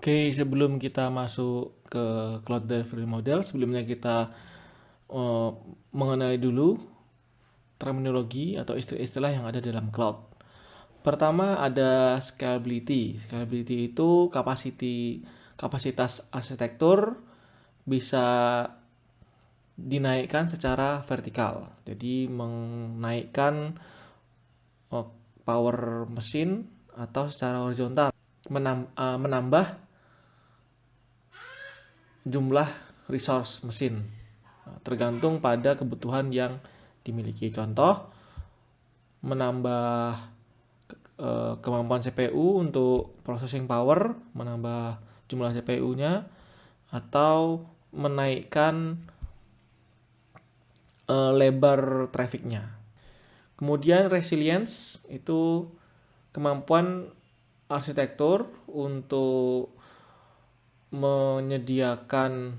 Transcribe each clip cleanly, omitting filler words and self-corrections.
Oke, sebelum kita masuk ke Cloud Delivery Model, sebelumnya kita eh, mengenali dulu terminologi atau istilah-istilah yang ada dalam cloud. Pertama ada scalability. Scalability itu kapasitas arsitektur bisa dinaikkan secara vertikal. Jadi menaikkan eh, power mesin atau secara horizontal menambah jumlah resource mesin. Tergantung pada kebutuhan yang dimiliki. Contoh, menambah kemampuan CPU untuk processing power, menambah jumlah CPU-nya, atau menaikkan lebar trafficnya. Kemudian resilience itu kemampuan arsitektur untuk menyediakan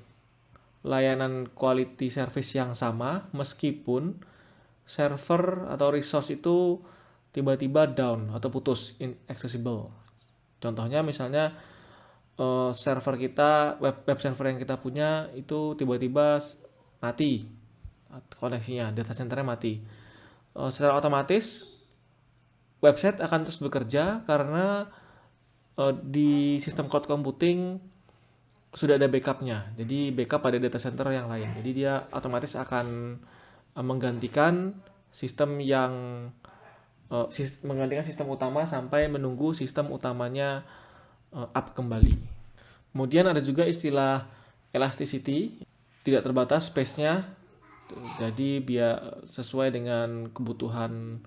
layanan quality service yang sama meskipun server atau resource itu tiba-tiba down atau putus, inaccessible. Contohnya misalnya server kita, web server yang kita punya itu tiba-tiba mati koneksinya, data centernya mati. Secara otomatis website akan terus bekerja karena di sistem cloud computing sudah ada backupnya. Jadi backup pada data center yang lain. Jadi dia otomatis akan menggantikan sistem yang menggantikan sistem utama sampai menunggu sistem utamanya up kembali. Kemudian ada juga istilah elasticity, tidak terbatas space-nya. Jadi biar sesuai dengan kebutuhan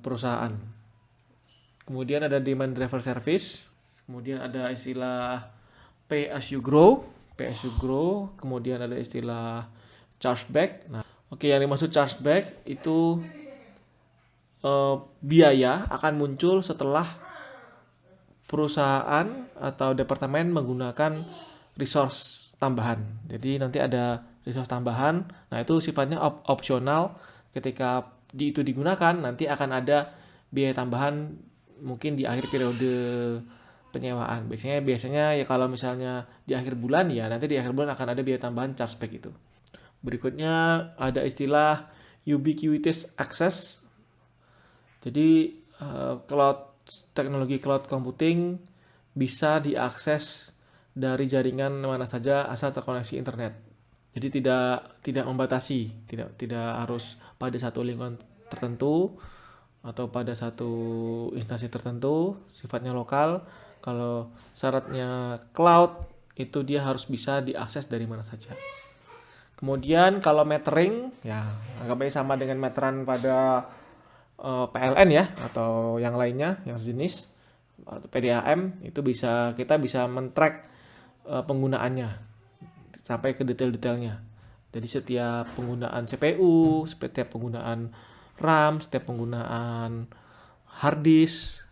perusahaan. Kemudian ada demand driver service. Kemudian ada istilah pay as you grow, kemudian ada istilah chargeback. Nah, oke, yang dimaksud chargeback itu biaya akan muncul setelah perusahaan atau departemen menggunakan resource tambahan. Jadi nanti ada resource tambahan, nah itu sifatnya opsional. Ketika itu digunakan, nanti akan ada biaya tambahan mungkin di akhir periode penyewaan. Biasanya ya kalau misalnya di akhir bulan, ya nanti di akhir bulan akan ada biaya tambahan chargeback itu. Berikutnya ada istilah ubiquitous access. Jadi teknologi cloud computing bisa diakses dari jaringan mana saja asal terkoneksi internet. Jadi tidak membatasi, tidak harus pada satu lingkungan tertentu atau pada satu instansi tertentu, sifatnya lokal. Kalau syaratnya cloud itu dia harus bisa diakses dari mana saja. Kemudian kalau metering, ya anggapnya sama dengan meteran pada PLN ya atau yang lainnya yang sejenis atau PDAM, itu kita bisa men-track penggunaannya sampai ke detail-detailnya. Jadi setiap penggunaan CPU, setiap penggunaan RAM, setiap penggunaan hard disk,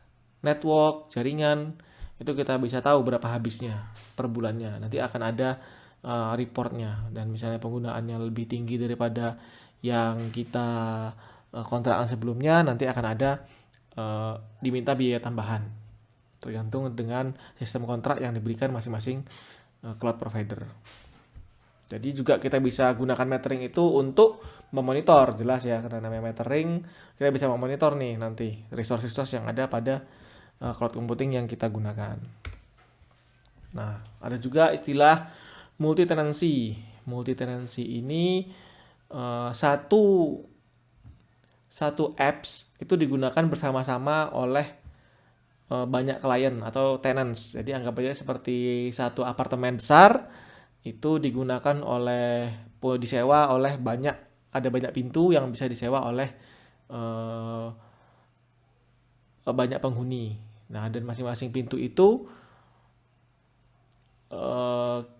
network, jaringan, itu kita bisa tahu berapa habisnya per bulannya. Nanti akan ada reportnya, dan misalnya penggunaannya lebih tinggi daripada yang kita kontrakan sebelumnya, nanti akan ada diminta biaya tambahan tergantung dengan sistem kontrak yang diberikan masing-masing cloud provider. Jadi juga kita bisa gunakan metering itu untuk memonitor, jelas ya, karena namanya metering, kita bisa memonitor nih nanti resource-resource yang ada pada cloud computing yang kita gunakan. Nah, ada juga istilah multi-tenancy. Multi-tenancy ini satu apps itu digunakan bersama-sama oleh banyak klien atau tenants. Jadi anggap aja seperti satu apartemen besar itu digunakan disewa oleh ada banyak pintu yang bisa disewa oleh banyak penghuni. Nah, dan masing-masing pintu itu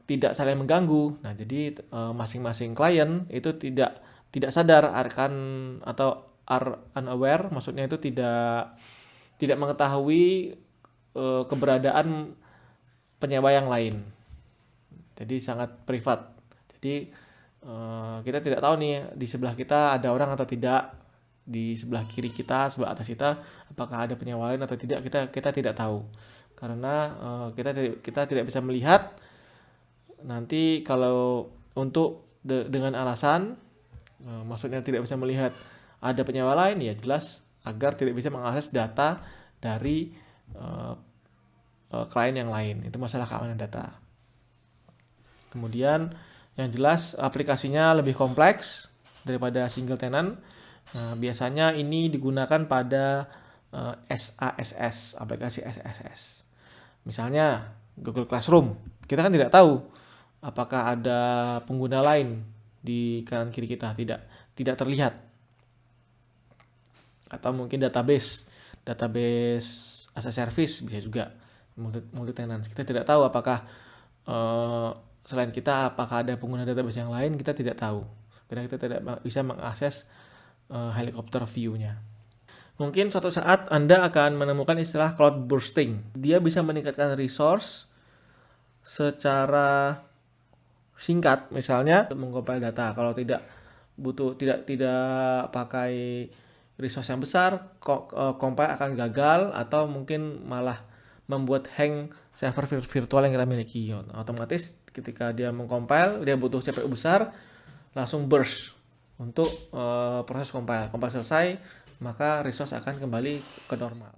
tidak saling mengganggu. Nah, jadi masing-masing klien itu tidak sadar akan atau are unaware, maksudnya itu tidak mengetahui keberadaan penyewa yang lain. Jadi sangat privat. Jadi kita tidak tahu nih di sebelah kita ada orang atau tidak, di sebelah kiri kita, sebelah atas kita apakah ada penyewa lain atau tidak, kita tidak tahu. karena kita tidak bisa melihat nanti kalau dengan alasan maksudnya tidak bisa melihat ada penyewa lain, ya jelas agar tidak bisa mengakses data dari klien yang lain. Itu masalah keamanan data. Kemudian yang jelas aplikasinya lebih kompleks daripada single tenant. Biasanya ini digunakan pada SaaS, aplikasi SaaS. Misalnya Google Classroom. Kita kan tidak tahu apakah ada pengguna lain di kanan kiri kita, tidak terlihat. Atau mungkin database as a service bisa juga multi tenant. Kita tidak tahu apakah selain kita apakah ada pengguna database yang lain, kita tidak tahu karena kita tidak bisa mengakses helikopter view-nya. Mungkin suatu saat Anda akan menemukan istilah cloud bursting. Dia bisa meningkatkan resource secara singkat, misalnya mengcompile data. Kalau tidak pakai resource yang besar, compile akan gagal atau mungkin malah membuat hang server virtual yang kita miliki. Otomatis ketika dia mengcompile, dia butuh CPU besar, langsung burst untuk proses compile. Compile selesai, maka resource akan kembali ke normal.